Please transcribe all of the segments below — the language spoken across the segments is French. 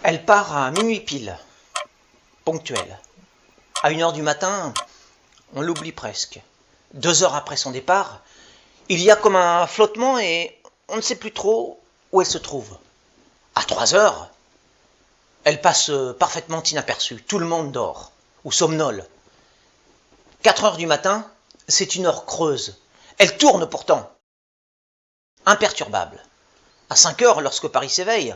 Elle part à minuit pile, ponctuelle. À 1 heure du matin, on l'oublie presque. 2 heures après son départ, il y a comme un flottement et on ne sait plus trop où elle se trouve. À 3 heures, elle passe parfaitement inaperçue. Tout le monde dort ou somnole. 4 heures du matin, c'est une heure creuse. Elle tourne pourtant, imperturbable. À 5 heures, lorsque Paris s'éveille,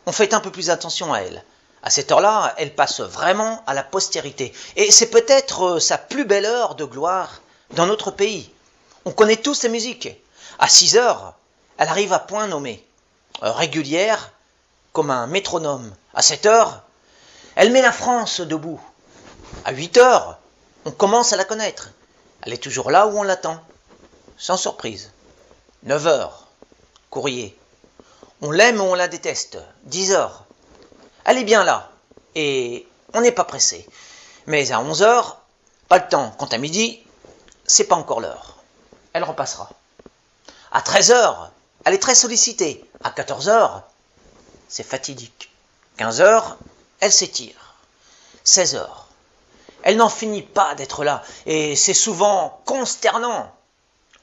on fait un peu plus attention à elle. À cette heure-là, elle passe vraiment à la postérité. Et c'est peut-être sa plus belle heure de gloire dans notre pays. On connaît tous ses musiques. À 6 heures, elle arrive à point nommé. Régulière, comme un métronome. À 7 heures, elle met la France debout. À 8 heures, on commence à la connaître. Elle est toujours là où on l'attend, sans surprise. 9 heures, courrier. On l'aime ou on la déteste. 10 heures. Elle est bien là, et on n'est pas pressé. Mais à 11 heures, pas le temps. Quant à midi, c'est pas encore l'heure. Elle repassera. À 13 heures, elle est très sollicitée. À 14 heures, c'est fatidique. 15 heures, elle s'étire. 16 heures. Elle n'en finit pas d'être là, et c'est souvent consternant.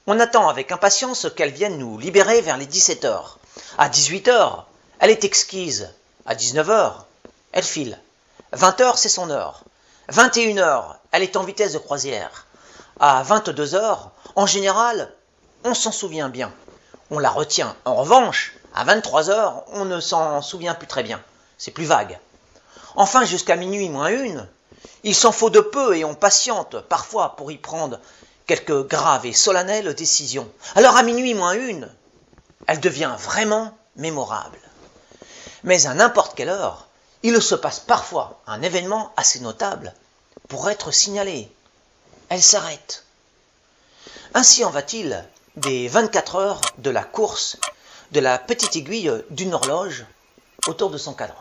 On attend avec impatience qu'elle vienne nous libérer vers les 17 heures. À 18 heures, elle est exquise. À 19 heures, elle file. 20 heures, c'est son heure. 21 heures, elle est en vitesse de croisière. À 22 heures, en général, on s'en souvient bien. On la retient. En revanche, à 23 heures, on ne s'en souvient plus très bien. C'est plus vague. Enfin, jusqu'à minuit moins 1, il s'en faut de peu et on patiente parfois pour y prendre quelques graves et solennelles décisions. Alors à minuit moins 1, elle devient vraiment mémorable. Mais à n'importe quelle heure, il se passe parfois un événement assez notable pour être signalé. Elle s'arrête. Ainsi en va-t-il des 24 heures de la course de la petite aiguille d'une horloge autour de son cadran.